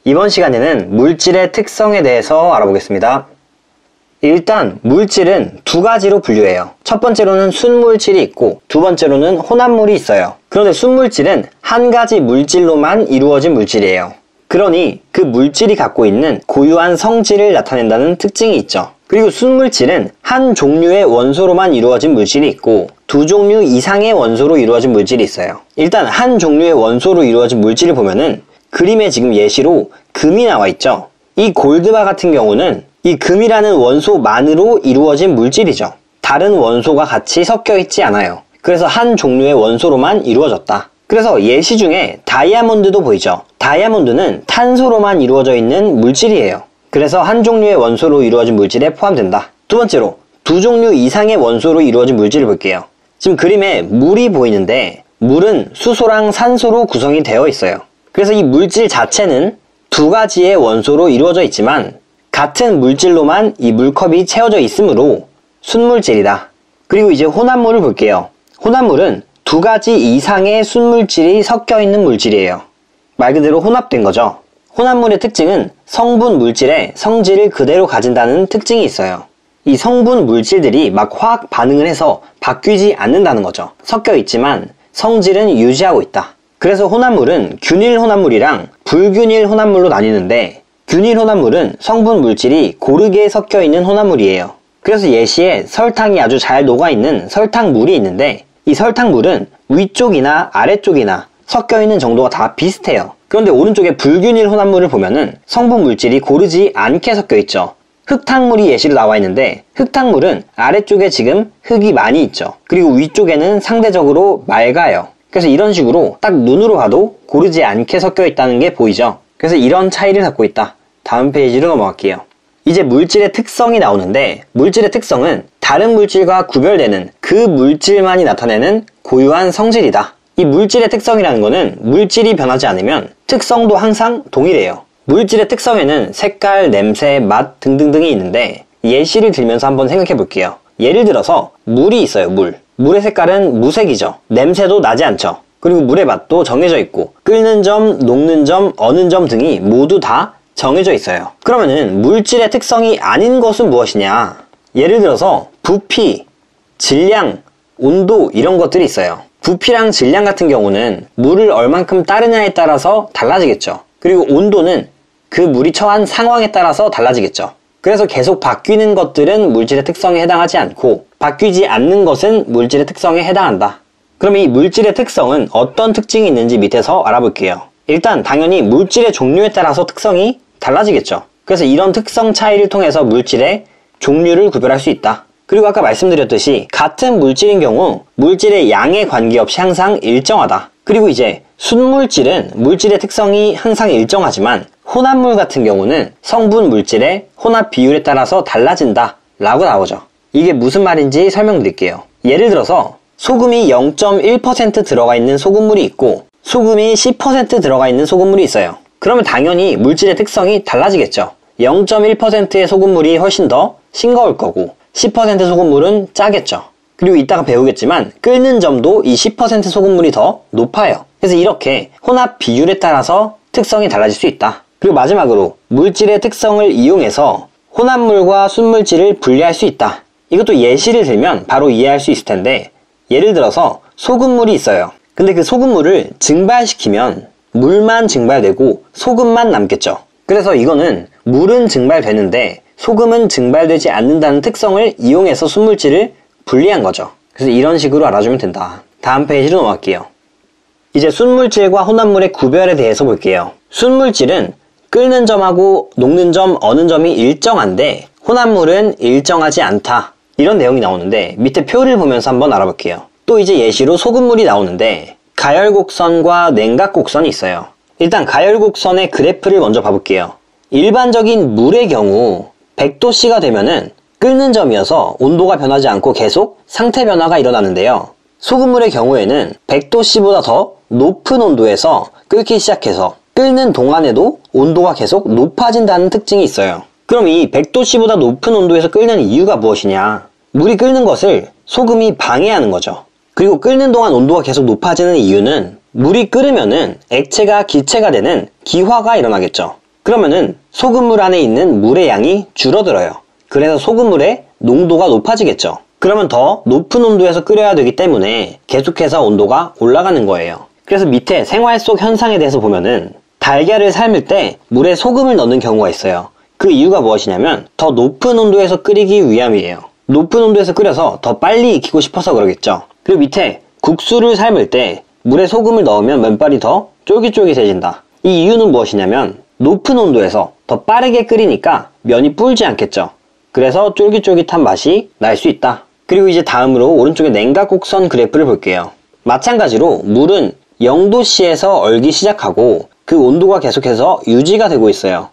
이번 시간에는 물질의 특성에 대해서 알아보겠습니다. 일단 물질은 두 가지로 분류해요. 첫 번째로는 순물질이 있고 두 번째로는 혼합물이 있어요. 그런데 순물질은 한 가지 물질로만 이루어진 물질이에요. 그러니 그 물질이 갖고 있는 고유한 성질을 나타낸다는 특징이 있죠. 그리고 순물질은 한 종류의 원소로만 이루어진 물질이 있고 두 종류 이상의 원소로 이루어진 물질이 있어요. 일단 한 종류의 원소로 이루어진 물질을 보면은 그림에 지금 예시로 금이 나와 있죠. 이 골드바 같은 경우는 이 금이라는 원소만으로 이루어진 물질이죠. 다른 원소가 같이 섞여 있지 않아요. 그래서 한 종류의 원소로만 이루어졌다. 그래서 예시 중에 다이아몬드도 보이죠. 다이아몬드는 탄소로만 이루어져 있는 물질이에요. 그래서 한 종류의 원소로 이루어진 물질에 포함된다. 두 번째로 두 종류 이상의 원소로 이루어진 물질을 볼게요. 지금 그림에 물이 보이는데 물은 수소랑 산소로 구성이 되어 있어요. 그래서 이 물질 자체는 두 가지의 원소로 이루어져 있지만 같은 물질로만 이 물컵이 채워져 있으므로 순물질이다. 그리고 이제 혼합물을 볼게요. 혼합물은 두 가지 이상의 순물질이 섞여 있는 물질이에요. 말 그대로 혼합된 거죠. 혼합물의 특징은 성분 물질의 성질을 그대로 가진다는 특징이 있어요. 이 성분 물질들이 막 화학 반응을 해서 바뀌지 않는다는 거죠. 섞여 있지만 성질은 유지하고 있다. 그래서 혼합물은 균일 혼합물이랑 불균일 혼합물로 나뉘는데 균일 혼합물은 성분 물질이 고르게 섞여 있는 혼합물이에요. 그래서 예시에 설탕이 아주 잘 녹아있는 설탕물이 있는데 이 설탕물은 위쪽이나 아래쪽이나 섞여 있는 정도가 다 비슷해요. 그런데 오른쪽에 불균일 혼합물을 보면은 성분 물질이 고르지 않게 섞여 있죠. 흙탕물이 예시로 나와 있는데 흙탕물은 아래쪽에 지금 흙이 많이 있죠. 그리고 위쪽에는 상대적으로 맑아요. 그래서 이런 식으로 딱 눈으로 봐도 고르지 않게 섞여 있다는 게 보이죠. 그래서 이런 차이를 갖고 있다. 다음 페이지로 넘어갈게요. 이제 물질의 특성이 나오는데 물질의 특성은 다른 물질과 구별되는 그 물질만이 나타내는 고유한 성질이다. 이 물질의 특성이라는 거는 물질이 변하지 않으면 특성도 항상 동일해요. 물질의 특성에는 색깔, 냄새, 맛 등등등이 있는데 예시를 들면서 한번 생각해 볼게요. 예를 들어서 물이 있어요. 물의 색깔은 무색이죠. 냄새도 나지 않죠. 그리고 물의 맛도 정해져 있고 끓는 점, 녹는 점, 어는 점 등이 모두 다 정해져 있어요. 그러면은 물질의 특성이 아닌 것은 무엇이냐? 예를 들어서 부피, 질량, 온도 이런 것들이 있어요. 부피랑 질량 같은 경우는 물을 얼만큼 따르냐에 따라서 달라지겠죠. 그리고 온도는 그 물이 처한 상황에 따라서 달라지겠죠. 그래서 계속 바뀌는 것들은 물질의 특성에 해당하지 않고 바뀌지 않는 것은 물질의 특성에 해당한다. 그럼 이 물질의 특성은 어떤 특징이 있는지 밑에서 알아볼게요. 일단 당연히 물질의 종류에 따라서 특성이 달라지겠죠. 그래서 이런 특성 차이를 통해서 물질의 종류를 구별할 수 있다. 그리고 아까 말씀드렸듯이 같은 물질인 경우 물질의 양에 관계없이 항상 일정하다. 그리고 이제 순물질은 물질의 특성이 항상 일정하지만 혼합물 같은 경우는 성분 물질의 혼합 비율에 따라서 달라진다 라고 나오죠. 이게 무슨 말인지 설명드릴게요. 예를 들어서 소금이 0.1% 들어가 있는 소금물이 있고 소금이 10% 들어가 있는 소금물이 있어요. 그러면 당연히 물질의 특성이 달라지겠죠. 0.1%의 소금물이 훨씬 더 싱거울 거고 10% 소금물은 짜겠죠. 그리고 이따가 배우겠지만 끓는 점도 이 10% 소금물이 더 높아요. 그래서 이렇게 혼합 비율에 따라서 특성이 달라질 수 있다. 그리고 마지막으로 물질의 특성을 이용해서 혼합물과 순물질을 분리할 수 있다. 이것도 예시를 들면 바로 이해할 수 있을 텐데 예를 들어서 소금물이 있어요. 근데 그 소금물을 증발시키면 물만 증발되고 소금만 남겠죠. 그래서 이거는 물은 증발되는데 소금은 증발되지 않는다는 특성을 이용해서 순물질을 분리한 거죠. 그래서 이런 식으로 알아주면 된다. 다음 페이지로 넘어갈게요. 이제 순물질과 혼합물의 구별에 대해서 볼게요. 순물질은 끓는 점하고 녹는 점, 어는 점이 일정한데 혼합물은 일정하지 않다. 이런 내용이 나오는데 밑에 표를 보면서 한번 알아볼게요. 또 이제 예시로 소금물이 나오는데 가열곡선과 냉각곡선이 있어요. 일단 가열곡선의 그래프를 먼저 봐볼게요. 일반적인 물의 경우 100도씨가 되면은 끓는 점이어서 온도가 변하지 않고 계속 상태 변화가 일어나는데요. 소금물의 경우에는 100도씨보다 더 높은 온도에서 끓기 시작해서 끓는 동안에도 온도가 계속 높아진다는 특징이 있어요. 그럼 이 100도씨보다 높은 온도에서 끓는 이유가 무엇이냐? 물이 끓는 것을 소금이 방해하는 거죠. 그리고 끓는 동안 온도가 계속 높아지는 이유는 물이 끓으면은 액체가 기체가 되는 기화가 일어나겠죠. 그러면은 소금물 안에 있는 물의 양이 줄어들어요. 그래서 소금물의 농도가 높아지겠죠. 그러면 더 높은 온도에서 끓여야 되기 때문에 계속해서 온도가 올라가는 거예요. 그래서 밑에 생활 속 현상에 대해서 보면은 달걀을 삶을 때 물에 소금을 넣는 경우가 있어요. 그 이유가 무엇이냐면 더 높은 온도에서 끓이기 위함이에요. 높은 온도에서 끓여서 더 빨리 익히고 싶어서 그러겠죠. 그리고 밑에 국수를 삶을 때 물에 소금을 넣으면 면발이 더 쫄깃쫄깃해진다. 이 이유는 무엇이냐면 높은 온도에서 더 빠르게 끓이니까 면이 불지 않겠죠. 그래서 쫄깃쫄깃한 맛이 날 수 있다. 그리고 이제 다음으로 오른쪽에 냉각 곡선 그래프를 볼게요. 마찬가지로 물은 0도씨에서 얼기 시작하고 그 온도가 계속해서 유지가 되고 있어요.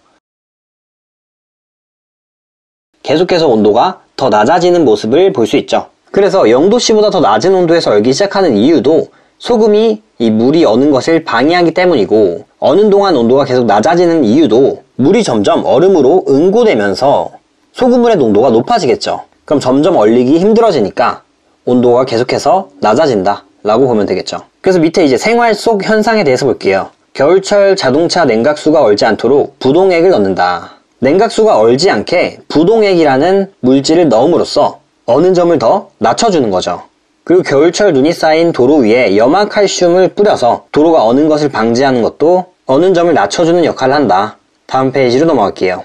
계속해서 온도가 더 낮아지는 모습을 볼 수 있죠. 그래서 0도씨보다 더 낮은 온도에서 얼기 시작하는 이유도 소금이 이 물이 어는 것을 방해하기 때문이고, 어는 동안 온도가 계속 낮아지는 이유도 물이 점점 얼음으로 응고되면서 소금물의 농도가 높아지겠죠. 그럼 점점 얼리기 힘들어지니까 온도가 계속해서 낮아진다 라고 보면 되겠죠. 그래서 밑에 이제 생활 속 현상에 대해서 볼게요. 겨울철 자동차 냉각수가 얼지 않도록 부동액을 넣는다. 냉각수가 얼지 않게 부동액이라는 물질을 넣음으로써 어는 점을 더 낮춰주는 거죠. 그리고 겨울철 눈이 쌓인 도로 위에 염화칼슘을 뿌려서 도로가 어는 것을 방지하는 것도 어는 점을 낮춰주는 역할을 한다. 다음 페이지로 넘어갈게요.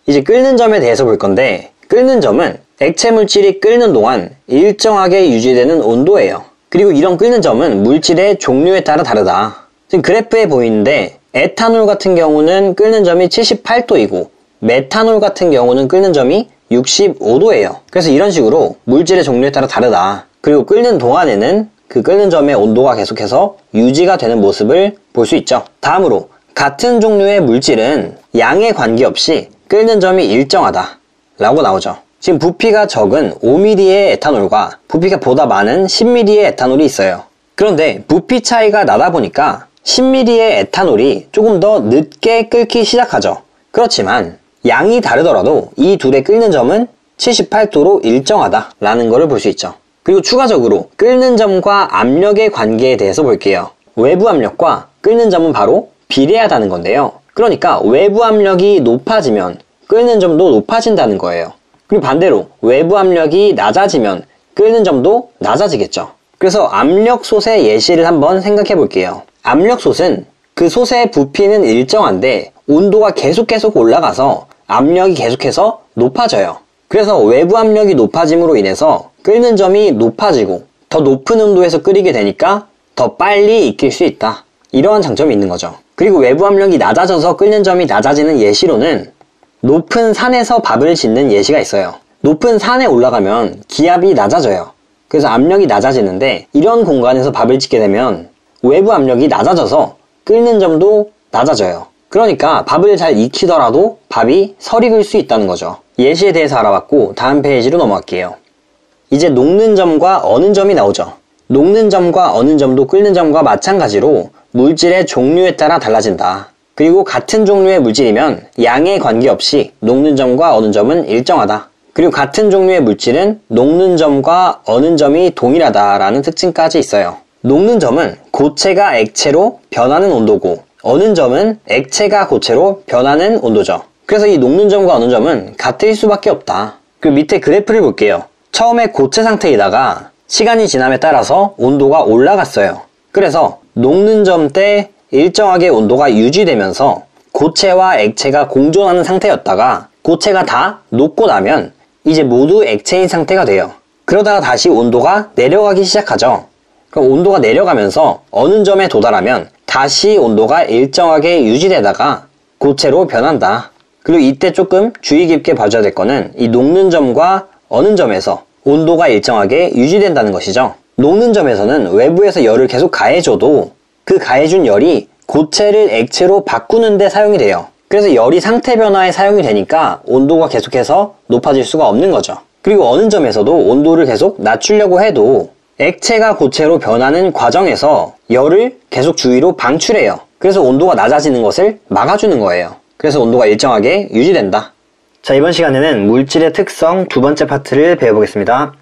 이제 끓는 점에 대해서 볼 건데, 끓는 점은 액체 물질이 끓는 동안 일정하게 유지되는 온도예요. 그리고 이런 끓는 점은 물질의 종류에 따라 다르다. 지금 그래프에 보이는데 에탄올 같은 경우는 끓는 점이 78도이고 메탄올 같은 경우는 끓는 점이 65도예요. 그래서 이런 식으로 물질의 종류에 따라 다르다. 그리고 끓는 동안에는 그 끓는 점의 온도가 계속해서 유지가 되는 모습을 볼 수 있죠. 다음으로 같은 종류의 물질은 양에 관계없이 끓는 점이 일정하다 라고 나오죠. 지금 부피가 적은 5mm의 에탄올과 부피가 보다 많은 10mm의 에탄올이 있어요. 그런데 부피 차이가 나다 보니까 10mm의 에탄올이 조금 더 늦게 끓기 시작하죠. 그렇지만 양이 다르더라도 이 둘의 끓는 점은 78도로 일정하다 라는 것을 볼 수 있죠. 그리고 추가적으로 끓는 점과 압력의 관계에 대해서 볼게요. 외부 압력과 끓는 점은 바로 비례하다는 건데요. 그러니까 외부 압력이 높아지면 끓는 점도 높아진다는 거예요. 그리고 반대로 외부 압력이 낮아지면 끓는 점도 낮아지겠죠. 그래서 압력솥의 예시를 한번 생각해 볼게요. 압력솥은 그 솥의 부피는 일정한데 온도가 계속 올라가서 압력이 계속해서 높아져요. 그래서 외부 압력이 높아짐으로 인해서 끓는 점이 높아지고 더 높은 온도에서 끓이게 되니까 더 빨리 익힐 수 있다. 이러한 장점이 있는 거죠. 그리고 외부 압력이 낮아져서 끓는 점이 낮아지는 예시로는 높은 산에서 밥을 짓는 예시가 있어요. 높은 산에 올라가면 기압이 낮아져요. 그래서 압력이 낮아지는데 이런 공간에서 밥을 짓게 되면 외부 압력이 낮아져서 끓는 점도 낮아져요. 그러니까 밥을 잘 익히더라도 밥이 설익을 수 있다는 거죠. 예시에 대해서 알아봤고 다음 페이지로 넘어갈게요. 이제 녹는 점과 어는 점이 나오죠. 녹는 점과 어는 점도 끓는 점과 마찬가지로 물질의 종류에 따라 달라진다. 그리고 같은 종류의 물질이면 양에 관계없이 녹는 점과 어는 점은 일정하다. 그리고 같은 종류의 물질은 녹는 점과 어는 점이 동일하다라는 특징까지 있어요. 녹는 점은 고체가 액체로 변하는 온도고 어는 점은 액체가 고체로 변하는 온도죠. 그래서 이 녹는 점과 어는 점은 같을 수밖에 없다. 그리고 밑에 그래프를 볼게요. 처음에 고체 상태이다가 시간이 지남에 따라서 온도가 올라갔어요. 그래서 녹는 점 때 일정하게 온도가 유지되면서 고체와 액체가 공존하는 상태였다가 고체가 다 녹고 나면 이제 모두 액체인 상태가 돼요. 그러다가 다시 온도가 내려가기 시작하죠. 그럼 온도가 내려가면서 어느 점에 도달하면 다시 온도가 일정하게 유지되다가 고체로 변한다. 그리고 이때 조금 주의 깊게 봐줘야 될 거는 이 녹는 점과 어는 점에서 온도가 일정하게 유지된다는 것이죠. 녹는 점에서는 외부에서 열을 계속 가해줘도 그 가해준 열이 고체를 액체로 바꾸는 데 사용이 돼요. 그래서 열이 상태 변화에 사용이 되니까 온도가 계속해서 높아질 수가 없는 거죠. 그리고 어느 점에서도 온도를 계속 낮추려고 해도 액체가 고체로 변하는 과정에서 열을 계속 주위로 방출해요. 그래서 온도가 낮아지는 것을 막아주는 거예요. 그래서 온도가 일정하게 유지된다. 자, 이번 시간에는 물질의 특성 두 번째 파트를 배워보겠습니다.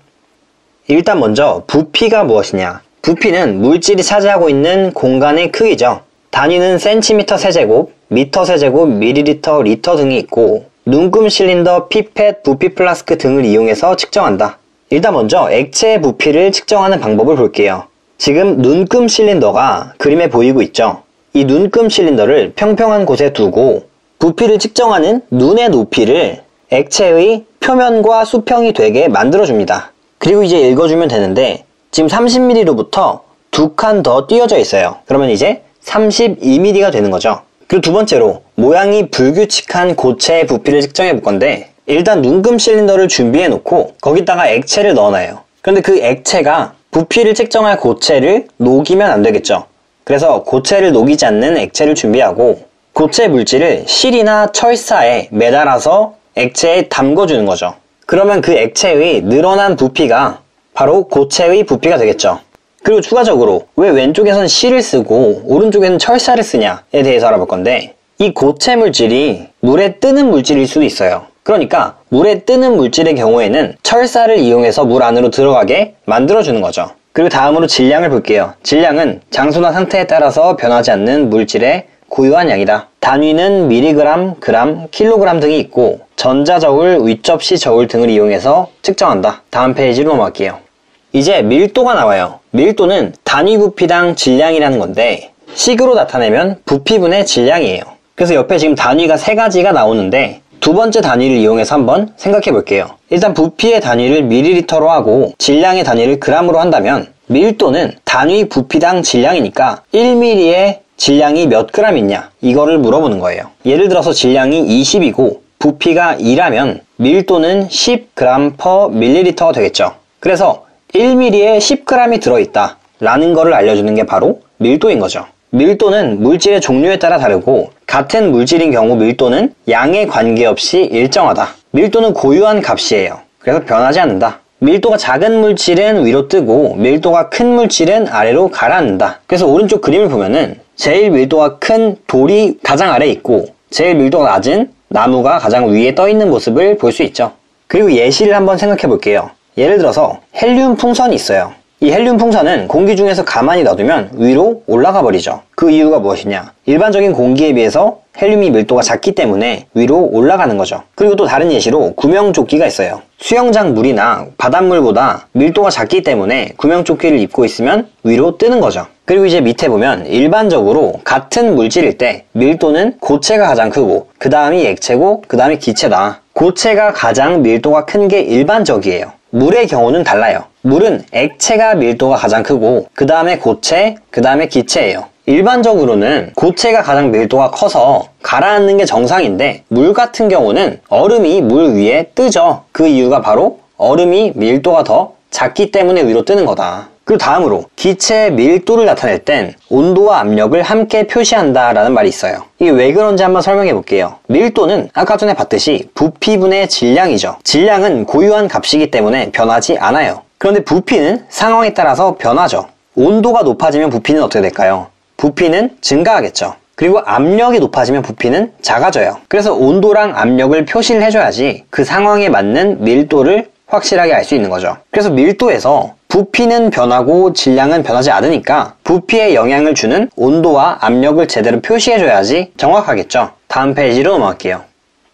일단 먼저 부피가 무엇이냐. 부피는 물질이 차지하고 있는 공간의 크기죠. 단위는 센티미터 세제곱, 미터 세제곱, 밀리리터, 리터 등이 있고 눈금 실린더, 피펫, 부피 플라스크 등을 이용해서 측정한다. 일단 먼저 액체의 부피를 측정하는 방법을 볼게요. 지금 눈금 실린더가 그림에 보이고 있죠? 이 눈금 실린더를 평평한 곳에 두고 부피를 측정하는 눈의 높이를 액체의 표면과 수평이 되게 만들어줍니다. 그리고 이제 읽어주면 되는데 지금 30mm로부터 2칸 더 띄어져 있어요. 그러면 이제 32mm가 되는 거죠. 그리고 두 번째로 모양이 불규칙한 고체의 부피를 측정해 볼 건데 일단 눈금 실린더를 준비해 놓고 거기다가 액체를 넣어놔요. 그런데 그 액체가 부피를 측정할 고체를 녹이면 안 되겠죠. 그래서 고체를 녹이지 않는 액체를 준비하고 고체 물질을 실이나 철사에 매달아서 액체에 담궈주는 거죠. 그러면 그 액체의 늘어난 부피가 바로 고체의 부피가 되겠죠. 그리고 추가적으로 왜 왼쪽에선 실을 쓰고 오른쪽에는 철사를 쓰냐에 대해서 알아볼 건데 이 고체 물질이 물에 뜨는 물질일 수도 있어요. 그러니까 물에 뜨는 물질의 경우에는 철사를 이용해서 물 안으로 들어가게 만들어주는 거죠. 그리고 다음으로 질량을 볼게요. 질량은 장소나 상태에 따라서 변하지 않는 물질의 고유한 양이다. 단위는 미리그램, 그램, 킬로그램 등이 있고 전자저울, 윗접시 저울 등을 이용해서 측정한다. 다음 페이지로 넘어갈게요. 이제 밀도가 나와요. 밀도는 단위 부피당 질량이라는 건데 식으로 나타내면 부피분의 질량이에요. 그래서 옆에 지금 단위가 3가지가 나오는데 두 번째 단위를 이용해서 한번 생각해 볼게요. 일단 부피의 단위를 밀리리터로 하고 질량의 단위를 그램으로 한다면 밀도는 단위 부피당 질량이니까 1mm의 질량이 몇 그램 있냐 이거를 물어보는 거예요. 예를 들어서 질량이 20이고 부피가 2라면 밀도는 10g/ml가 되겠죠. 그래서 1mm에 10g이 들어있다 라는 거를 알려주는 게 바로 밀도인 거죠. 밀도는 물질의 종류에 따라 다르고 같은 물질인 경우 밀도는 양에 관계없이 일정하다. 밀도는 고유한 값이에요. 그래서 변하지 않는다. 밀도가 작은 물질은 위로 뜨고 밀도가 큰 물질은 아래로 가라앉는다. 그래서 오른쪽 그림을 보면은 제일 밀도가 큰 돌이 가장 아래에 있고 제일 밀도가 낮은 나무가 가장 위에 떠 있는 모습을 볼 수 있죠. 그리고 예시를 한번 생각해 볼게요. 예를 들어서 헬륨 풍선이 있어요. 이 헬륨 풍선은 공기 중에서 가만히 놔두면 위로 올라가 버리죠. 그 이유가 무엇이냐? 일반적인 공기에 비해서 헬륨이 밀도가 작기 때문에 위로 올라가는 거죠. 그리고 또 다른 예시로 구명조끼가 있어요. 수영장 물이나 바닷물보다 밀도가 작기 때문에 구명조끼를 입고 있으면 위로 뜨는 거죠. 그리고 이제 밑에 보면 일반적으로 같은 물질일 때 밀도는 고체가 가장 크고 그 다음이 액체고 그 다음이 기체다. 고체가 가장 밀도가 큰 게 일반적이에요. 물의 경우는 달라요. 물은 액체가 밀도가 가장 크고 그 다음에 고체, 그 다음에 기체예요. 일반적으로는 고체가 가장 밀도가 커서 가라앉는 게 정상인데 물 같은 경우는 얼음이 물 위에 뜨죠. 그 이유가 바로 얼음이 밀도가 더 작기 때문에 위로 뜨는 거다. 그리고 다음으로 기체의 밀도를 나타낼 땐 온도와 압력을 함께 표시한다 라는 말이 있어요. 이게 왜 그런지 한번 설명해 볼게요. 밀도는 아까 전에 봤듯이 부피분의 질량이죠. 질량은 고유한 값이기 때문에 변하지 않아요. 그런데 부피는 상황에 따라서 변하죠. 온도가 높아지면 부피는 어떻게 될까요? 부피는 증가하겠죠. 그리고 압력이 높아지면 부피는 작아져요. 그래서 온도랑 압력을 표시를 해줘야지 그 상황에 맞는 밀도를 확실하게 알 수 있는 거죠. 그래서 밀도에서 부피는 변하고 질량은 변하지 않으니까 부피에 영향을 주는 온도와 압력을 제대로 표시해줘야지 정확하겠죠. 다음 페이지로 넘어갈게요.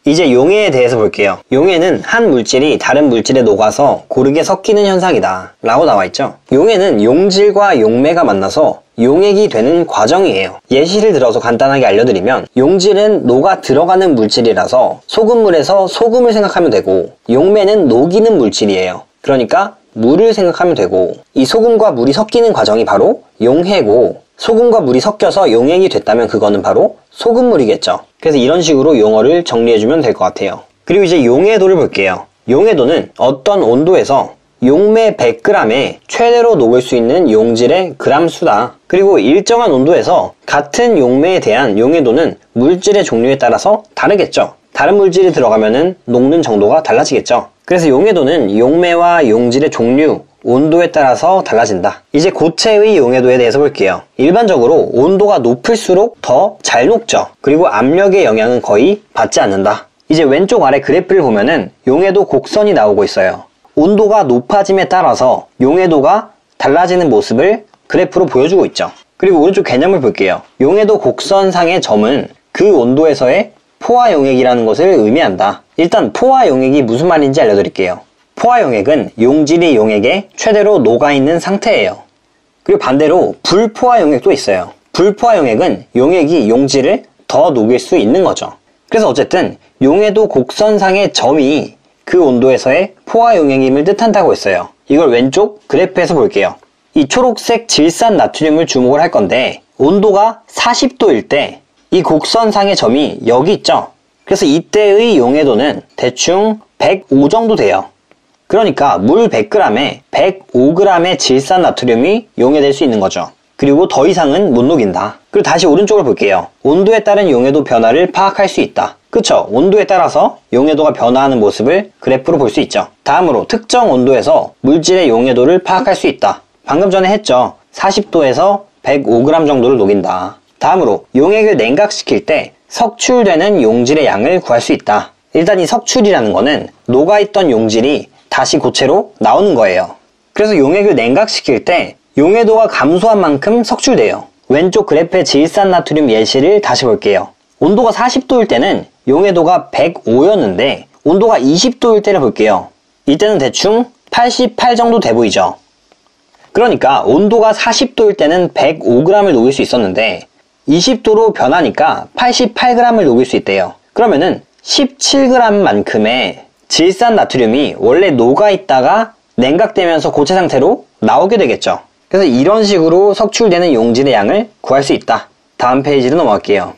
이제 용해에 대해서 볼게요. 용해는 한 물질이 다른 물질에 녹아서 고르게 섞이는 현상이다 라고 나와있죠. 용해는 용질과 용매가 만나서 용액이 되는 과정이에요. 예시를 들어서 간단하게 알려드리면 용질은 녹아 들어가는 물질이라서 소금물에서 소금을 생각하면 되고 용매는 녹이는 물질이에요. 그러니까 물을 생각하면 되고 이 소금과 물이 섞이는 과정이 바로 용해고 소금과 물이 섞여서 용액이 됐다면 그거는 바로 소금물이겠죠. 그래서 이런 식으로 용어를 정리해주면 될 것 같아요. 그리고 이제 용해도를 볼게요. 용해도는 어떤 온도에서 용매 100g에 최대로 녹을 수 있는 용질의 그램수다. 그리고 일정한 온도에서 같은 용매에 대한 용해도는 물질의 종류에 따라서 다르겠죠. 다른 물질이 들어가면은 녹는 정도가 달라지겠죠. 그래서 용해도는 용매와 용질의 종류, 온도에 따라서 달라진다. 이제 고체의 용해도에 대해서 볼게요. 일반적으로 온도가 높을수록 더 잘 녹죠. 그리고 압력의 영향은 거의 받지 않는다. 이제 왼쪽 아래 그래프를 보면은 용해도 곡선이 나오고 있어요. 온도가 높아짐에 따라서 용해도가 달라지는 모습을 그래프로 보여주고 있죠. 그리고 오른쪽 개념을 볼게요. 용해도 곡선상의 점은 그 온도에서의 포화 용액이라는 것을 의미한다. 일단 포화 용액이 무슨 말인지 알려드릴게요. 포화 용액은 용질이 용액에 최대로 녹아있는 상태예요. 그리고 반대로 불포화 용액도 있어요. 불포화 용액은 용액이 용질을 더 녹일 수 있는 거죠. 그래서 어쨌든 용해도 곡선상의 점이 그 온도에서의 포화 용액임을 뜻한다고 했어요. 이걸 왼쪽 그래프에서 볼게요. 이 초록색 질산 나트륨을 주목을 할 건데 온도가 40도일 때 이 곡선상의 점이 여기 있죠. 그래서 이때의 용해도는 대충 105 정도 돼요. 그러니까 물 100g에 105g의 질산 나트륨이 용해될 수 있는 거죠. 그리고 더 이상은 못 녹인다. 그리고 다시 오른쪽을 볼게요. 온도에 따른 용해도 변화를 파악할 수 있다. 그쵸? 온도에 따라서 용해도가 변화하는 모습을 그래프로 볼 수 있죠. 다음으로 특정 온도에서 물질의 용해도를 파악할 수 있다. 방금 전에 했죠. 40도에서 105g 정도를 녹인다. 다음으로 용액을 냉각시킬 때 석출되는 용질의 양을 구할 수 있다. 일단 이 석출이라는 거는 녹아있던 용질이 다시 고체로 나오는 거예요. 그래서 용액을 냉각시킬 때 용해도가 감소한 만큼 석출돼요. 왼쪽 그래프의 질산나트륨 예시를 다시 볼게요. 온도가 40도일 때는 용해도가 105였는데 온도가 20도일 때를 볼게요. 이때는 대충 88 정도 돼 보이죠. 그러니까 온도가 40도일 때는 105g을 녹일 수 있었는데 20도로 변하니까 88g을 녹일 수 있대요. 그러면은 17g만큼의 질산나트륨이 원래 녹아있다가 냉각되면서 고체 상태로 나오게 되겠죠. 그래서 이런 식으로 석출되는 용질의 양을 구할 수 있다. 다음 페이지로 넘어갈게요.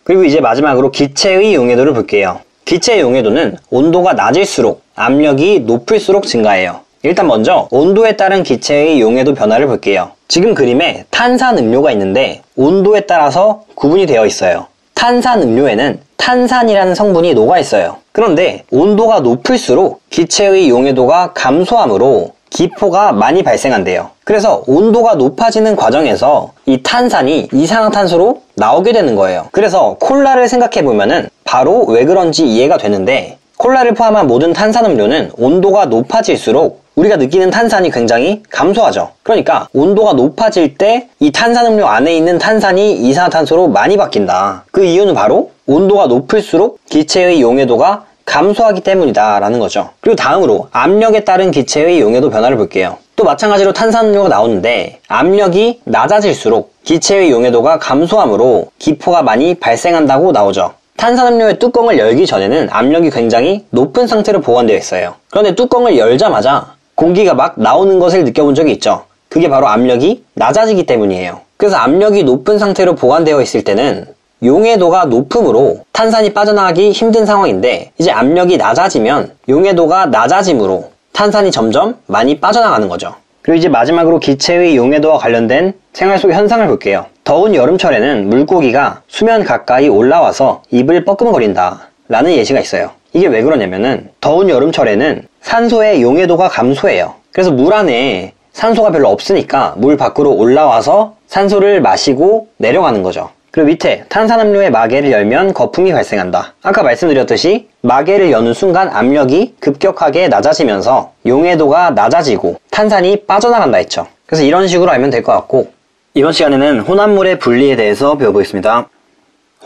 그리고 이제 마지막으로 기체의 용해도를 볼게요. 기체의 용해도는 온도가 낮을수록 압력이 높을수록 증가해요. 일단 먼저 온도에 따른 기체의 용해도 변화를 볼게요. 지금 그림에 탄산음료가 있는데 온도에 따라서 구분이 되어 있어요. 탄산음료에는 탄산이라는 성분이 녹아 있어요. 그런데 온도가 높을수록 기체의 용해도가 감소하므로 기포가 많이 발생한대요. 그래서 온도가 높아지는 과정에서 이 탄산이 이산화탄소로 나오게 되는 거예요. 그래서 콜라를 생각해보면은 바로 왜 그런지 이해가 되는데 콜라를 포함한 모든 탄산음료는 온도가 높아질수록 우리가 느끼는 탄산이 굉장히 감소하죠. 그러니까 온도가 높아질 때 이 탄산음료 안에 있는 탄산이 이산화탄소로 많이 바뀐다. 그 이유는 바로 온도가 높을수록 기체의 용해도가 감소하기 때문이다 라는 거죠. 그리고 다음으로 압력에 따른 기체의 용해도 변화를 볼게요. 또 마찬가지로 탄산음료가 나오는데 압력이 낮아질수록 기체의 용해도가 감소하므로 기포가 많이 발생한다고 나오죠. 탄산음료의 뚜껑을 열기 전에는 압력이 굉장히 높은 상태로 보관되어 있어요. 그런데 뚜껑을 열자마자 공기가 막 나오는 것을 느껴본 적이 있죠. 그게 바로 압력이 낮아지기 때문이에요. 그래서 압력이 높은 상태로 보관되어 있을 때는 용해도가 높음으로 탄산이 빠져나가기 힘든 상황인데 이제 압력이 낮아지면 용해도가 낮아짐으로 탄산이 점점 많이 빠져나가는 거죠. 그리고 이제 마지막으로 기체의 용해도와 관련된 생활 속 현상을 볼게요. 더운 여름철에는 물고기가 수면 가까이 올라와서 입을 뻐끔거린다 라는 예시가 있어요. 이게 왜 그러냐면은 더운 여름철에는 산소의 용해도가 감소해요. 그래서 물 안에 산소가 별로 없으니까 물 밖으로 올라와서 산소를 마시고 내려가는 거죠. 그리고 밑에 탄산음료의 마개를 열면 거품이 발생한다. 아까 말씀드렸듯이 마개를 여는 순간 압력이 급격하게 낮아지면서 용해도가 낮아지고 탄산이 빠져나간다 했죠. 그래서 이런 식으로 알면 될 것 같고 이번 시간에는 혼합물의 분리에 대해서 배워보겠습니다.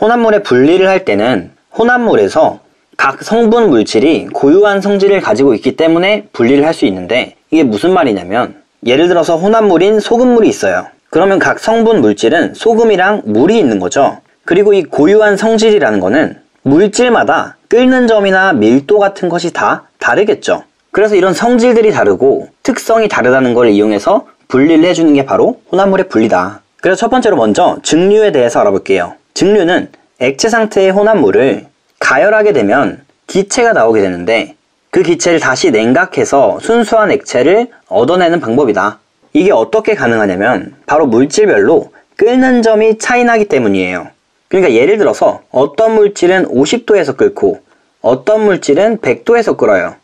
혼합물의 분리를 할 때는 혼합물에서 각 성분 물질이 고유한 성질을 가지고 있기 때문에 분리를 할 수 있는데 이게 무슨 말이냐면 예를 들어서 혼합물인 소금물이 있어요. 그러면 각 성분 물질은 소금이랑 물이 있는 거죠. 그리고 이 고유한 성질이라는 거는 물질마다 끓는 점이나 밀도 같은 것이 다 다르겠죠. 그래서 이런 성질들이 다르고 특성이 다르다는 걸 이용해서 분리를 해주는 게 바로 혼합물의 분리다. 그래서 첫 번째로 먼저 증류에 대해서 알아볼게요. 증류는 액체 상태의 혼합물을 가열하게 되면 기체가 나오게 되는데 그 기체를 다시 냉각해서 순수한 액체를 얻어내는 방법이다. 이게 어떻게 가능하냐면 바로 물질별로 끓는 점이 차이나기 때문이에요. 그러니까 예를 들어서 어떤 물질은 50도에서 끓고 어떤 물질은 100도에서 끓어요.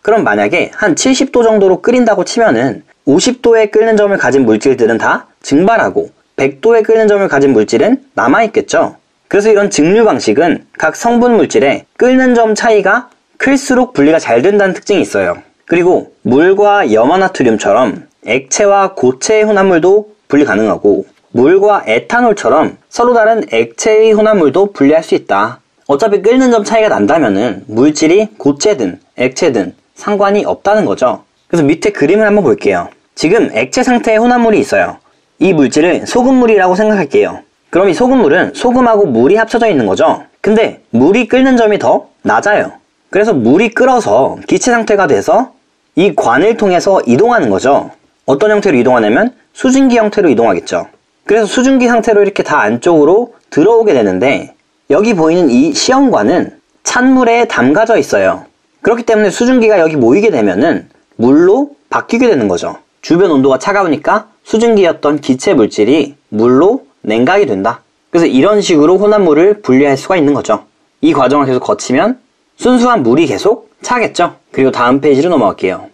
그럼 만약에 한 70도 정도로 끓인다고 치면은 50도에 끓는 점을 가진 물질들은 다 증발하고 100도에 끓는 점을 가진 물질은 남아있겠죠. 그래서 이런 증류 방식은 각 성분 물질의 끓는 점 차이가 클수록 분리가 잘 된다는 특징이 있어요. 그리고 물과 염화나트륨처럼 액체와 고체의 혼합물도 분리 가능하고 물과 에탄올처럼 서로 다른 액체의 혼합물도 분리할 수 있다. 어차피 끓는 점 차이가 난다면은 물질이 고체든 액체든 상관이 없다는 거죠. 그래서 밑에 그림을 한번 볼게요. 지금 액체 상태의 혼합물이 있어요. 이 물질을 소금물이라고 생각할게요. 그럼 이 소금물은 소금하고 물이 합쳐져 있는 거죠. 근데 물이 끓는 점이 더 낮아요. 그래서 물이 끓어서 기체 상태가 돼서 이 관을 통해서 이동하는 거죠. 어떤 형태로 이동하냐면 수증기 형태로 이동하겠죠. 그래서 수증기 상태로 이렇게 다 안쪽으로 들어오게 되는데 여기 보이는 이 시험관은 찬물에 담가져 있어요. 그렇기 때문에 수증기가 여기 모이게 되면은 물로 바뀌게 되는 거죠. 주변 온도가 차가우니까 수증기였던 기체 물질이 물로 냉각이 된다. 그래서 이런 식으로 혼합물을 분리할 수가 있는 거죠. 이 과정을 계속 거치면 순수한 물이 계속 차겠죠. 그리고 다음 페이지로 넘어갈게요.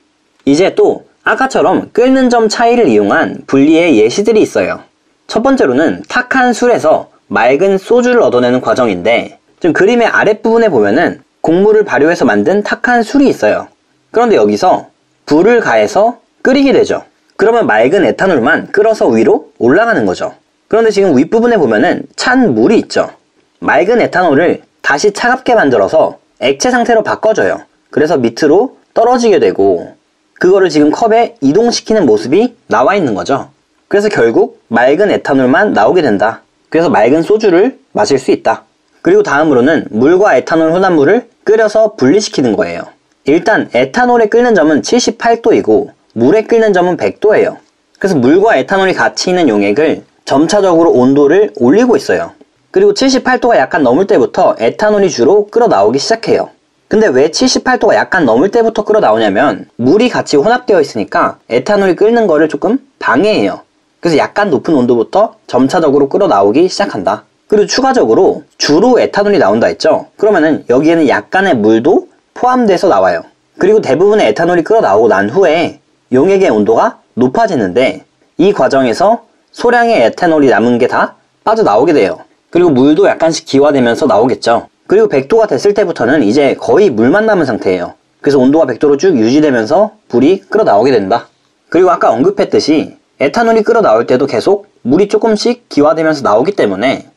이제 또 아까처럼 끓는 점 차이를 이용한 분리의 예시들이 있어요. 첫 번째로는 탁한 술에서 맑은 소주를 얻어내는 과정인데 지금 그림의 아랫부분에 보면은 곡물을 발효해서 만든 탁한 술이 있어요. 그런데 여기서 불을 가해서 끓이게 되죠. 그러면 맑은 에탄올만 끓어서 위로 올라가는 거죠. 그런데 지금 윗부분에 보면은 찬 물이 있죠. 맑은 에탄올을 다시 차갑게 만들어서 액체 상태로 바꿔줘요. 그래서 밑으로 떨어지게 되고 그거를 지금 컵에 이동시키는 모습이 나와 있는 거죠. 그래서 결국 맑은 에탄올만 나오게 된다. 그래서 맑은 소주를 마실 수 있다. 그리고 다음으로는 물과 에탄올 혼합물을 끓여서 분리시키는 거예요. 일단 에탄올에 끓는 점은 78도이고 물에 끓는 점은 100도예요. 그래서 물과 에탄올이 같이 있는 용액을 점차적으로 온도를 올리고 있어요. 그리고 78도가 약간 넘을 때부터 에탄올이 주로 끓어 나오기 시작해요. 근데 왜 78도가 약간 넘을 때부터 끓어 나오냐면 물이 같이 혼합되어 있으니까 에탄올이 끓는 거를 조금 방해해요. 그래서 약간 높은 온도부터 점차적으로 끓어 나오기 시작한다. 그리고 추가적으로 주로 에탄올이 나온다 했죠? 그러면은 여기에는 약간의 물도 포함돼서 나와요. 그리고 대부분의 에탄올이 끓어 나오고 난 후에 용액의 온도가 높아지는데 이 과정에서 소량의 에탄올이 남은 게 다 빠져나오게 돼요. 그리고 물도 약간씩 기화되면서 나오겠죠. 그리고 100도가 됐을 때부터는 이제 거의 물만 남은 상태예요. 그래서 온도가 100도로 쭉 유지되면서 불이 끓어 나오게 된다. 그리고 아까 언급했듯이 에탄올이 끓어 나올 때도 계속 물이 조금씩 기화되면서 나오기 때문에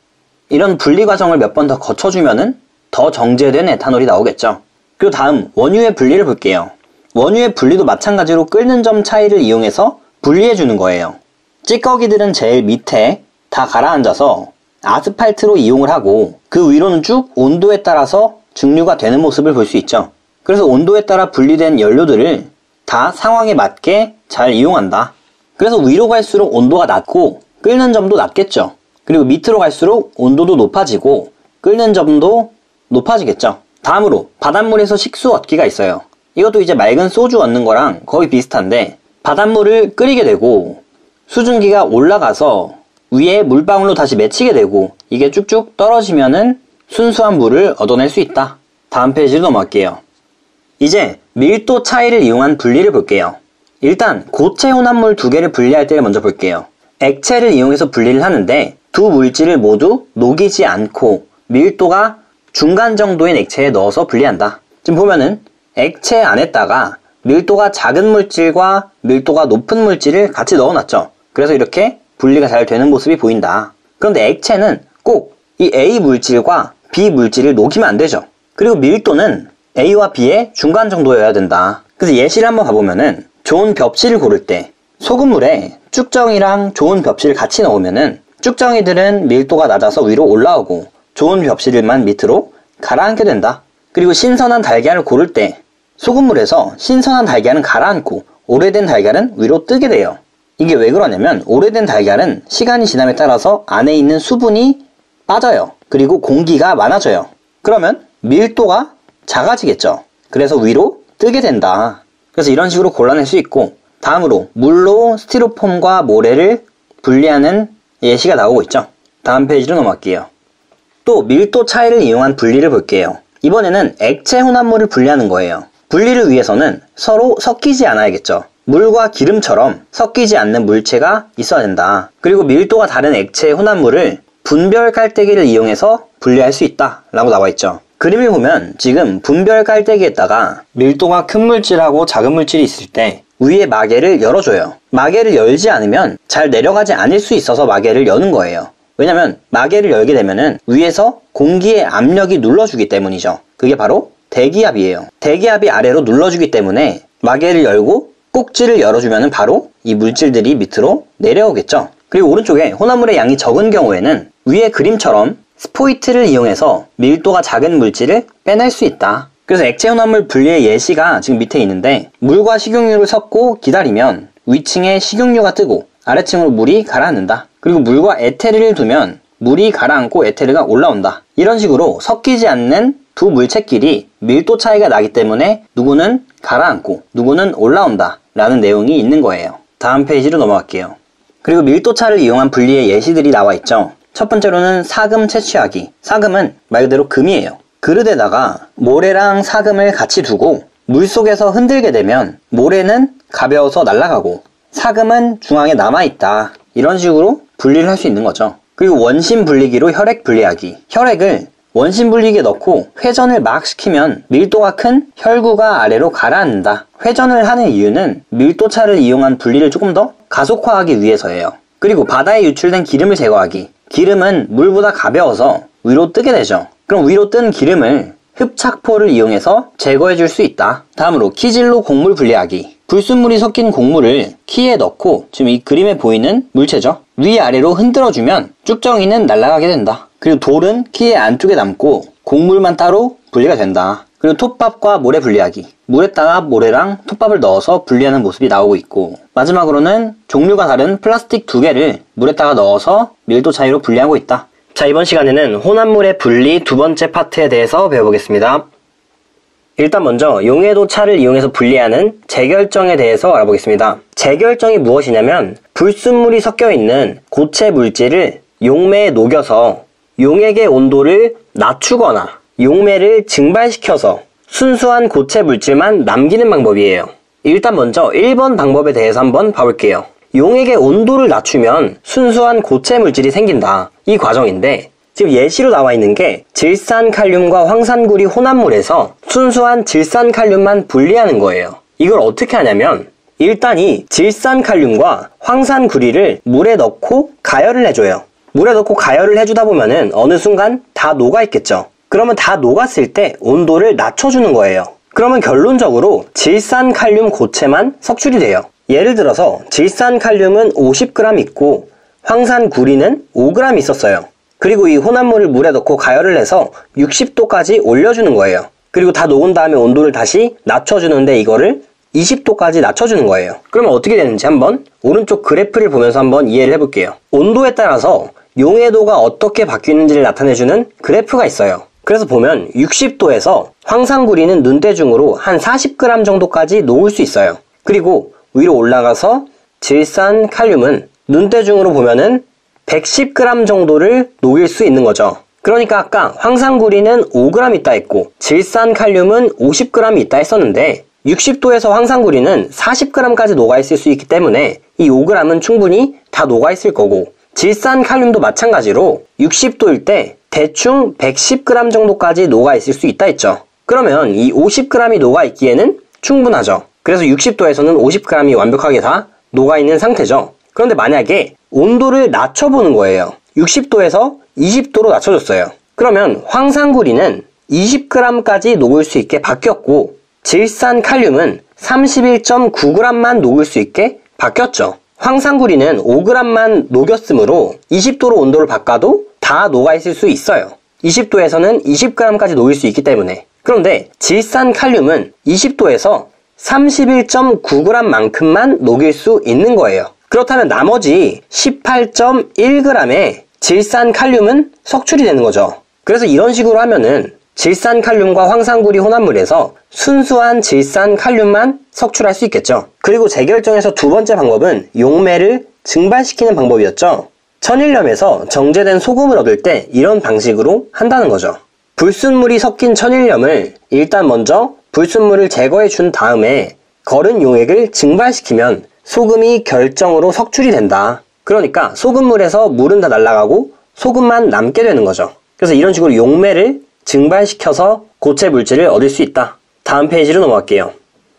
이런 분리 과정을 몇 번 더 거쳐주면은 더 정제된 에탄올이 나오겠죠. 그리고 다음 원유의 분리를 볼게요. 원유의 분리도 마찬가지로 끓는 점 차이를 이용해서 분리해주는 거예요. 찌꺼기들은 제일 밑에 다 가라앉아서 아스팔트로 이용을 하고 그 위로는 쭉 온도에 따라서 증류가 되는 모습을 볼 수 있죠. 그래서 온도에 따라 분리된 연료들을 다 상황에 맞게 잘 이용한다. 그래서 위로 갈수록 온도가 낮고 끓는 점도 낮겠죠. 그리고 밑으로 갈수록 온도도 높아지고 끓는 점도 높아지겠죠. 다음으로 바닷물에서 식수 얻기가 있어요. 이것도 이제 맑은 소주 얻는 거랑 거의 비슷한데 바닷물을 끓이게 되고 수증기가 올라가서 위에 물방울로 다시 맺히게 되고 이게 쭉쭉 떨어지면은 순수한 물을 얻어낼 수 있다. 다음 페이지로 넘어갈게요. 이제 밀도 차이를 이용한 분리를 볼게요. 일단 고체 혼합물 두 개를 분리할 때를 먼저 볼게요. 액체를 이용해서 분리를 하는데 두 물질을 모두 녹이지 않고 밀도가 중간 정도인 액체에 넣어서 분리한다. 지금 보면은 액체 안에다가 밀도가 작은 물질과 밀도가 높은 물질을 같이 넣어놨죠. 그래서 이렇게 분리가 잘 되는 모습이 보인다. 그런데 액체는 꼭 이 A 물질과 B 물질을 녹이면 안 되죠. 그리고 밀도는 A와 B의 중간 정도여야 된다. 그래서 예시를 한번 봐보면은 좋은 벽실을 고를 때 소금물에 쭉정이랑 좋은 벽실을 같이 넣으면은 쭉정이들은 밀도가 낮아서 위로 올라오고 좋은 벽실만 밑으로 가라앉게 된다. 그리고 신선한 달걀을 고를 때 소금물에서 신선한 달걀은 가라앉고 오래된 달걀은 위로 뜨게 돼요. 이게 왜 그러냐면 오래된 달걀은 시간이 지남에 따라서 안에 있는 수분이 빠져요. 그리고 공기가 많아져요. 그러면 밀도가 작아지겠죠. 그래서 위로 뜨게 된다. 그래서 이런 식으로 골라낼 수 있고 다음으로 물로 스티로폼과 모래를 분리하는 예시가 나오고 있죠. 다음 페이지로 넘어갈게요. 또 밀도 차이를 이용한 분리를 볼게요. 이번에는 액체 혼합물을 분리하는 거예요. 분리를 위해서는 서로 섞이지 않아야겠죠. 물과 기름처럼 섞이지 않는 물체가 있어야 된다. 그리고 밀도가 다른 액체 혼합물을 분별 깔때기를 이용해서 분리할 수 있다 라고 나와 있죠. 그림을 보면 지금 분별 깔때기에다가 밀도가 큰 물질하고 작은 물질이 있을 때 위에 마개를 열어줘요. 마개를 열지 않으면 잘 내려가지 않을 수 있어서 마개를 여는 거예요. 왜냐면 마개를 열게 되면은 위에서 공기의 압력이 눌러주기 때문이죠. 그게 바로 대기압이에요. 대기압이 아래로 눌러주기 때문에 마개를 열고 꼭지를 열어주면 바로 이 물질들이 밑으로 내려오겠죠. 그리고 오른쪽에 혼합물의 양이 적은 경우에는 위의 그림처럼 스포이트를 이용해서 밀도가 작은 물질을 빼낼 수 있다. 그래서 액체 혼합물 분리의 예시가 지금 밑에 있는데, 물과 식용유를 섞고 기다리면 위층에 식용유가 뜨고 아래층으로 물이 가라앉는다. 그리고 물과 에테르를 두면 물이 가라앉고 에테르가 올라온다. 이런 식으로 섞이지 않는 두 물체끼리 밀도 차이가 나기 때문에 누구는 가라앉고 누구는 올라온다 라는 내용이 있는 거예요. 다음 페이지로 넘어갈게요. 그리고 밀도차를 이용한 분리의 예시들이 나와 있죠. 첫 번째로는 사금 채취하기. 사금은 말 그대로 금이에요. 그릇에다가 모래랑 사금을 같이 두고 물속에서 흔들게 되면 모래는 가벼워서 날아가고 사금은 중앙에 남아있다. 이런 식으로 분리를 할 수 있는 거죠. 그리고 원심 분리기로 혈액 분리하기. 혈액을 원심 분리기에 넣고 회전을 막 시키면 밀도가 큰 혈구가 아래로 가라앉는다. 회전을 하는 이유는 밀도차를 이용한 분리를 조금 더 가속화하기 위해서예요. 그리고 바다에 유출된 기름을 제거하기. 기름은 물보다 가벼워서 위로 뜨게 되죠. 그럼 위로 뜬 기름을 흡착포를 이용해서 제거해 줄 수 있다. 다음으로 키질로 곡물 분리하기. 불순물이 섞인 곡물을 키에 넣고 지금 이 그림에 보이는 물체죠. 위아래로 흔들어주면 쭉정이는 날아가게 된다. 그리고 돌은 키의 안쪽에 남고 곡물만 따로 분리가 된다. 그리고 톱밥과 모래 분리하기. 물에다가 모래랑 톱밥을 넣어서 분리하는 모습이 나오고 있고, 마지막으로는 종류가 다른 플라스틱 2개를 물에다가 넣어서 밀도 차이로 분리하고 있다. 자, 이번 시간에는 혼합물의 분리 두 번째 파트에 대해서 배워보겠습니다. 일단 먼저 용해도 차를 이용해서 분리하는 재결정에 대해서 알아보겠습니다. 재결정이 무엇이냐면 불순물이 섞여있는 고체 물질을 용매에 녹여서 용액의 온도를 낮추거나 용매를 증발시켜서 순수한 고체 물질만 남기는 방법이에요. 일단 먼저 1번 방법에 대해서 한번 봐볼게요. 용액의 온도를 낮추면 순수한 고체 물질이 생긴다. 이 과정인데, 지금 예시로 나와 있는 게 질산칼륨과 황산구리 혼합물에서 순수한 질산칼륨만 분리하는 거예요. 이걸 어떻게 하냐면 일단 이 질산칼륨과 황산구리를 물에 넣고 가열을 해줘요. 물에 넣고 가열을 해주다 보면은 어느 순간 다 녹아있겠죠. 그러면 다 녹았을 때 온도를 낮춰주는 거예요. 그러면 결론적으로 질산칼륨 고체만 석출이 돼요. 예를 들어서 질산칼륨은 50g 있고 황산구리는 5g 있었어요. 그리고 이 혼합물을 물에 넣고 가열을 해서 60도까지 올려주는 거예요. 그리고 다 녹은 다음에 온도를 다시 낮춰주는데 이거를 20도까지 낮춰주는 거예요. 그러면 어떻게 되는지 한번 오른쪽 그래프를 보면서 한번 이해를 해볼게요. 온도에 따라서 용해도가 어떻게 바뀌는지를 나타내주는 그래프가 있어요. 그래서 보면 60도에서 황산구리는 눈대중으로 한 40g 정도까지 녹을 수 있어요. 그리고 위로 올라가서 질산칼륨은 눈대중으로 보면은 110g 정도를 녹일 수 있는 거죠. 그러니까 아까 황산구리는 5g 있다 했고 질산칼륨은 50g 있다 했었는데 60도에서 황산구리는 40g까지 녹아있을 수 있기 때문에 이 5g은 충분히 다 녹아있을 거고, 질산칼륨도 마찬가지로 60도일 때 대충 110g 정도까지 녹아있을 수 있다 했죠. 그러면 이 50g이 녹아있기에는 충분하죠. 그래서 60도에서는 50g이 완벽하게 다 녹아있는 상태죠. 그런데 만약에 온도를 낮춰보는 거예요. 60도에서 20도로 낮춰줬어요. 그러면 황산구리는 20g까지 녹을 수 있게 바뀌었고 질산칼륨은 31.9g만 녹을 수 있게 바뀌었죠. 황산구리는 5g만 녹였으므로 20도로 온도를 바꿔도 다 녹아있을 수 있어요. 20도에서는 20g까지 녹일 수 있기 때문에. 그런데 질산칼륨은 20도에서 31.9g만큼만 녹일 수 있는 거예요. 그렇다면 나머지 18.1g의 질산칼륨은 석출이 되는 거죠. 그래서 이런 식으로 하면은 질산칼륨과 황산구리 혼합물에서 순수한 질산칼륨만 석출할 수 있겠죠. 그리고 재결정에서 두 번째 방법은 용매를 증발시키는 방법이었죠. 천일염에서 정제된 소금을 얻을 때 이런 방식으로 한다는 거죠. 불순물이 섞인 천일염을 일단 먼저 불순물을 제거해 준 다음에 거른 용액을 증발시키면 소금이 결정으로 석출이 된다. 그러니까 소금물에서 물은 다 날아가고 소금만 남게 되는 거죠. 그래서 이런 식으로 용매를 증발시켜서 고체 물질을 얻을 수 있다. 다음 페이지로 넘어갈게요.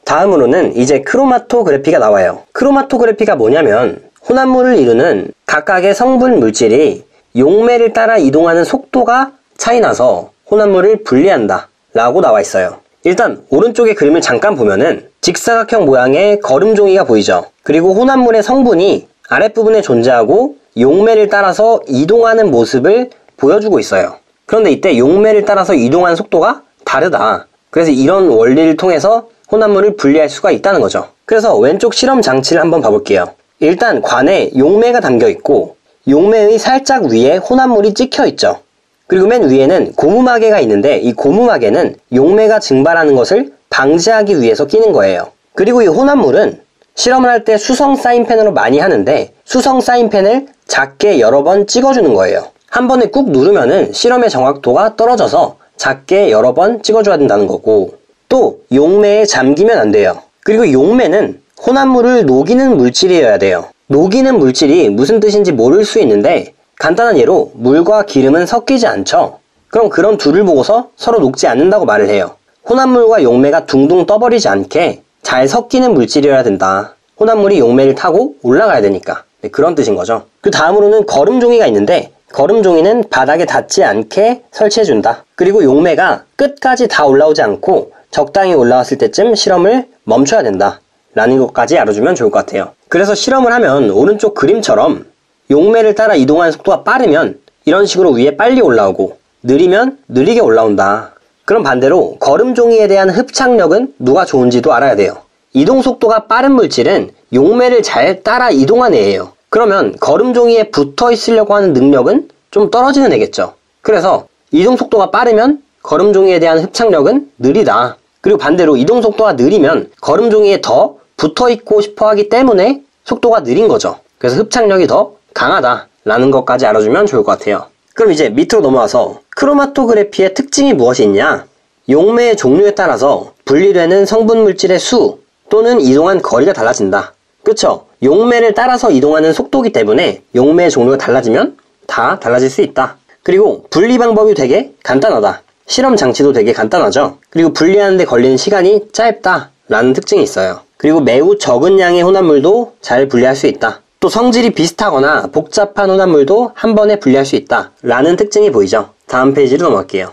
다음으로는 이제 크로마토그래피가 나와요. 크로마토그래피가 뭐냐면 혼합물을 이루는 각각의 성분 물질이 용매를 따라 이동하는 속도가 차이나서 혼합물을 분리한다 라고 나와 있어요. 일단 오른쪽의 그림을 잠깐 보면은 직사각형 모양의 거름종이가 보이죠. 그리고 혼합물의 성분이 아랫부분에 존재하고 용매를 따라서 이동하는 모습을 보여주고 있어요. 그런데 이때 용매를 따라서 이동하는 속도가 다르다. 그래서 이런 원리를 통해서 혼합물을 분리할 수가 있다는 거죠. 그래서 왼쪽 실험 장치를 한번 봐볼게요. 일단 관에 용매가 담겨 있고 용매의 살짝 위에 혼합물이 찍혀 있죠. 그리고 맨 위에는 고무마개가 있는데 이 고무마개는 용매가 증발하는 것을 방지하기 위해서 끼는 거예요. 그리고 이 혼합물은 실험을 할 때 수성 사인펜으로 많이 하는데 수성 사인펜을 작게 여러 번 찍어주는 거예요. 한 번에 꾹 누르면은 실험의 정확도가 떨어져서 작게 여러 번 찍어줘야 된다는 거고, 또 용매에 잠기면 안 돼요. 그리고 용매는 혼합물을 녹이는 물질이어야 돼요. 녹이는 물질이 무슨 뜻인지 모를 수 있는데 간단한 예로 물과 기름은 섞이지 않죠. 그럼 그런 둘을 보고서 서로 녹지 않는다고 말을 해요. 혼합물과 용매가 둥둥 떠버리지 않게 잘 섞이는 물질이어야 된다. 혼합물이 용매를 타고 올라가야 되니까. 네, 그런 뜻인 거죠. 그 다음으로는 거름종이가 있는데 거름종이는 바닥에 닿지 않게 설치해준다. 그리고 용매가 끝까지 다 올라오지 않고 적당히 올라왔을 때쯤 실험을 멈춰야 된다 라는 것까지 알아주면 좋을 것 같아요. 그래서 실험을 하면 오른쪽 그림처럼 용매를 따라 이동하는 속도가 빠르면 이런 식으로 위에 빨리 올라오고 느리면 느리게 올라온다. 그럼 반대로 거름종이에 대한 흡착력은 누가 좋은지도 알아야 돼요. 이동 속도가 빠른 물질은 용매를 잘 따라 이동한 애예요. 그러면 거름종이에 붙어 있으려고 하는 능력은 좀 떨어지는 애겠죠. 그래서 이동 속도가 빠르면 거름종이에 대한 흡착력은 느리다. 그리고 반대로 이동 속도가 느리면 거름종이에 더 붙어 있고 싶어 하기 때문에 속도가 느린 거죠. 그래서 흡착력이 더 강하다 라는 것까지 알아주면 좋을 것 같아요. 그럼 이제 밑으로 넘어와서 크로마토그래피의 특징이 무엇이 있냐? 용매의 종류에 따라서 분리되는 성분 물질의 수 또는 이동한 거리가 달라진다. 그쵸? 용매를 따라서 이동하는 속도이기 때문에 용매의 종류가 달라지면 다 달라질 수 있다. 그리고 분리 방법이 되게 간단하다. 실험 장치도 되게 간단하죠. 그리고 분리하는 데 걸리는 시간이 짧다 라는 특징이 있어요. 그리고 매우 적은 양의 혼합물도 잘 분리할 수 있다. 또 성질이 비슷하거나 복잡한 혼합물도 한 번에 분리할 수 있다 라는 특징이 보이죠. 다음 페이지로 넘어갈게요.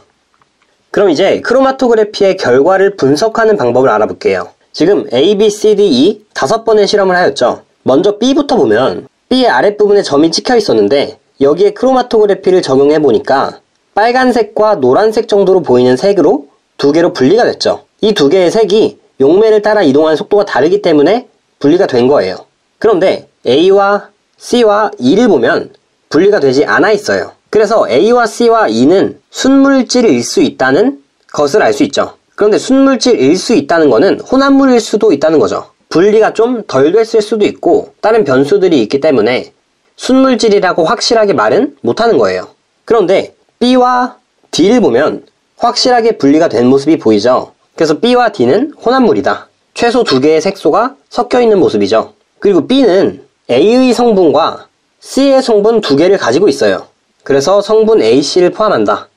그럼 이제 크로마토그래피의 결과를 분석하는 방법을 알아볼게요. 지금 A, B, C, D, E 5번의 실험을 하였죠. 먼저 B부터 보면 B의 아랫부분에 점이 찍혀 있었는데 여기에 크로마토그래피를 적용해 보니까 빨간색과 노란색 정도로 보이는 색으로 두 개로 분리가 됐죠. 이 두 개의 색이 용매를 따라 이동하는 속도가 다르기 때문에 분리가 된 거예요. 그런데 A와 C와 E를 보면 분리가 되지 않아 있어요. 그래서 A와 C와 E는 순물질일 수 있다는 것을 알 수 있죠. 그런데 순물질일 수 있다는 거는 혼합물일 수도 있다는 거죠. 분리가 좀 덜 됐을 수도 있고 다른 변수들이 있기 때문에 순물질이라고 확실하게 말은 못하는 거예요. 그런데 B와 D를 보면 확실하게 분리가 된 모습이 보이죠. 그래서 B와 D는 혼합물이다. 최소 두 개의 색소가 섞여 있는 모습이죠. 그리고 B는 A의 성분과 C의 성분 두 개를 가지고 있어요. 그래서 성분 AC를 포함한다.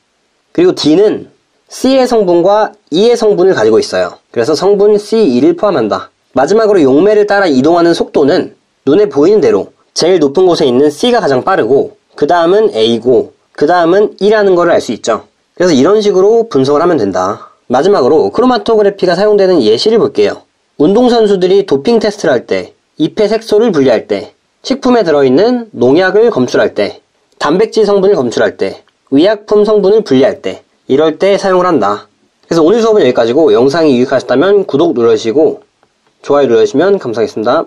그리고 D는 C의 성분과 E의 성분을 가지고 있어요. 그래서 성분 CE를 포함한다. 마지막으로 용매를 따라 이동하는 속도는 눈에 보이는 대로 제일 높은 곳에 있는 C가 가장 빠르고 그 다음은 A고 그 다음은 E라는 거를 알 수 있죠. 그래서 이런 식으로 분석을 하면 된다. 마지막으로 크로마토그래피가 사용되는 예시를 볼게요. 운동선수들이 도핑 테스트를 할 때, 잎의 색소를 분리할 때, 식품에 들어있는 농약을 검출할 때, 단백질 성분을 검출할 때, 의약품 성분을 분리할 때, 이럴 때 사용을 한다. 그래서 오늘 수업은 여기까지고 영상이 유익하셨다면 구독 눌러주시고 좋아요 눌러주시면 감사하겠습니다.